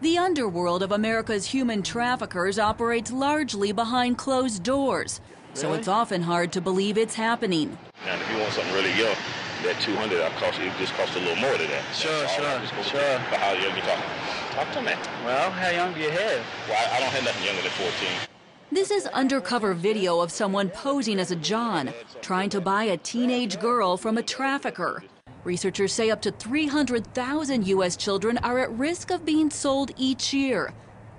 The underworld of America's human traffickers operates largely behind closed doors, so it's often hard to believe it's happening. And if you want something really young, that 200 it just costs a little more than that. Sure. But how young you talking? Talk to me. Well, how young do you have? Well, I don't have nothing younger than 14. This is undercover video of someone posing as a John, trying to buy a teenage girl from a trafficker. Researchers say up to 300,000 U.S. children are at risk of being sold each year.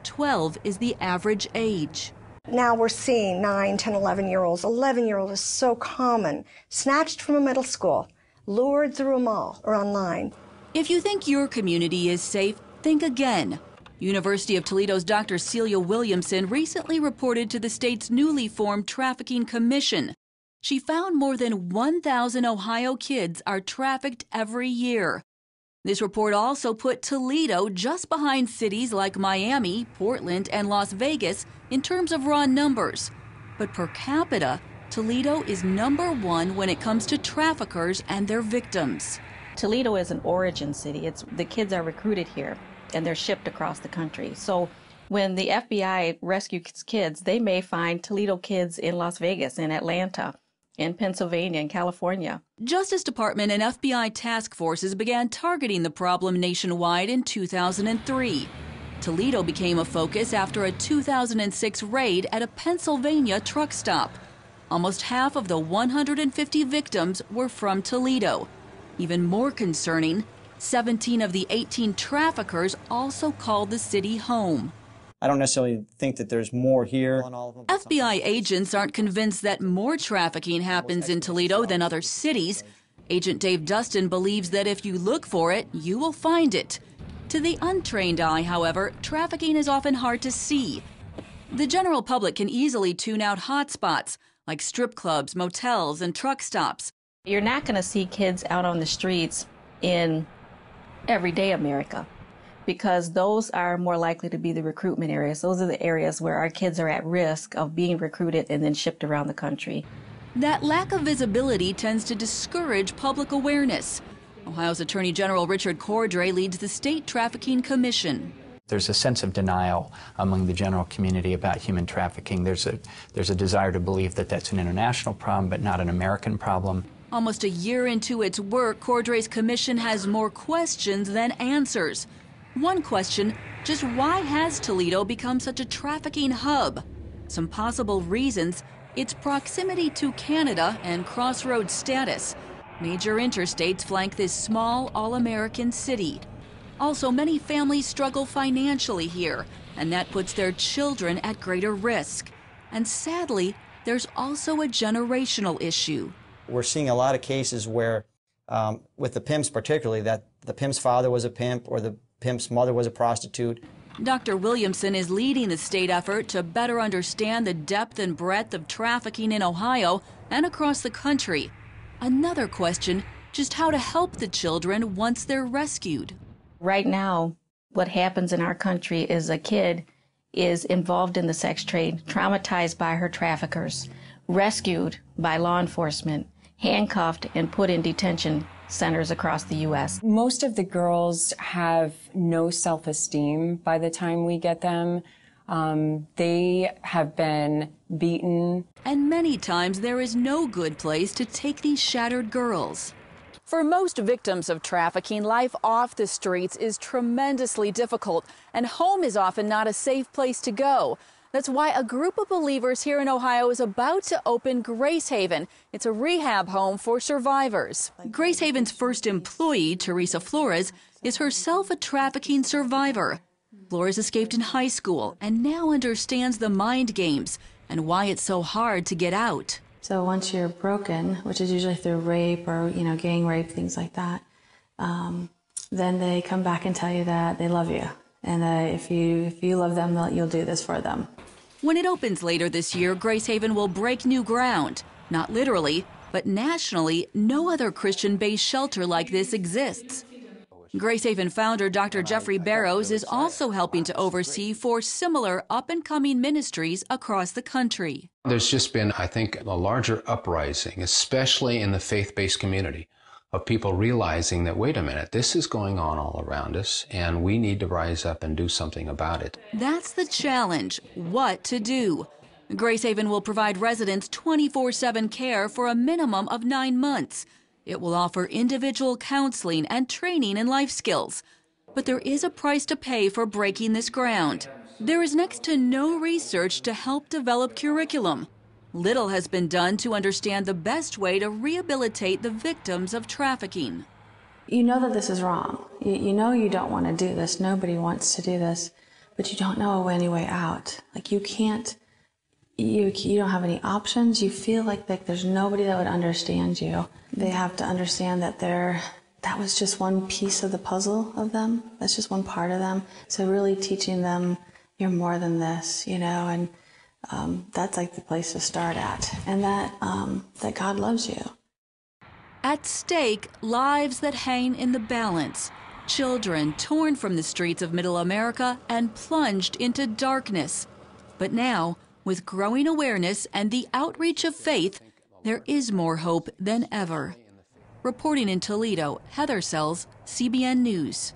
12 is the average age. Now we're seeing 9, 10, 11-year-olds. 11-year-old is so common. Snatched from a middle school, lured through a mall or online. If you think your community is safe, think again. University of Toledo's Dr. Celia Williamson recently reported to the state's newly formed Trafficking Commission. She found more than 1,000 Ohio kids are trafficked every year. This report also put Toledo just behind cities like Miami, Portland, and Las Vegas in terms of raw numbers. But per capita, Toledo is #1 when it comes to traffickers and their victims. Toledo is an origin city. The kids are recruited here and they're shipped across the country. So when the FBI rescues kids, they may find Toledo kids in Las Vegas, in Atlanta, in Pennsylvania, in California. Justice Department and FBI task forces began targeting the problem nationwide in 2003. Toledo became a focus after a 2006 raid at a Pennsylvania truck stop. Almost half of the 150 victims were from Toledo. Even more concerning, 17 of the 18 traffickers also called the city home. I don't necessarily think that there's more here. FBI agents aren't convinced that more trafficking happens in Toledo than other cities. Agent Dave Dustin believes that if you look for it, you will find it. To the untrained eye, however, trafficking is often hard to see. The general public can easily tune out hotspots like strip clubs, motels, and truck stops. You're not going to see kids out on the streets in everyday America, because those are more likely to be the recruitment areas. Those are the areas where our kids are at risk of being recruited and then shipped around the country. That lack of visibility tends to discourage public awareness. Ohio's Attorney General Richard Cordray leads the State Trafficking Commission. There's a sense of denial among the general community about human trafficking. There's a desire to believe that that's an international problem, but not an American problem. Almost a year into its work, Cordray's commission has more questions than answers. One question, just why has Toledo become such a trafficking hub? Some possible reasons: its proximity to Canada and crossroads status. Major interstates flank this small, all-American city. Also, many families struggle financially here, and that puts their children at greater risk. And sadly, there's also a generational issue. We're seeing a lot of cases where, with the pimps particularly, that the pimp's father was a pimp or the pimp's mother was a prostitute. Dr. Williamson is leading the state effort to better understand the depth and breadth of trafficking in Ohio and across the country. Another question, just how to help the children once they're rescued. Right now, what happens in our country is a kid is involved in the sex trade, traumatized by her traffickers, rescued by law enforcement, handcuffed and put in detention centers across the U.S. Most of the girls have no self-esteem by the time we get them. They have been beaten. And many times there is no good place to take these shattered girls. For most victims of trafficking, life off the streets is tremendously difficult, and home is often not a safe place to go. That's why a group of believers here in Ohio is about to open Grace Haven. It's a rehab home for survivors. Grace Haven's first employee, Teresa Flores, is herself a trafficking survivor. Flores escaped in high school and now understands the mind games and why it's so hard to get out. So once you're broken, which is usually through rape or, gang rape, things like that, then they come back and tell you that they love you. And if you love them, you'll do this for them. When it opens later this year, Grace Haven will break new ground. Not literally, but nationally, no other Christian-based shelter like this exists. Grace Haven founder Dr. Jeffrey Barrows is also helping to oversee 4 similar up-and-coming ministries across the country. There's just been, I think, a larger uprising, especially in the faith-based community, of people realizing that, wait a minute, this is going on all around us, and we need to rise up and do something about it. That's the challenge, what to do. Gracehaven will provide residents 24/7 care for a minimum of 9 months. It will offer individual counseling and training in life skills. But there is a price to pay for breaking this ground. There is next to no research to help develop curriculum. Little has been done to understand the best way to rehabilitate the victims of trafficking. You know that this is wrong. You know you don't want to do this. Nobody wants to do this, but you don't know any way out. Like you can't, you don't have any options. You feel like there's nobody that would understand you. They have to understand that that was just one piece of the puzzle of them. That's just one part of them. So really teaching them you're more than this, you know, and that's like the place to start at, and that God loves you. At stake, lives that hang in the balance. Children torn from the streets of Middle America and plunged into darkness. But now, with growing awareness and the outreach of faith, there is more hope than ever. Reporting in Toledo, Heather Sells, CBN News.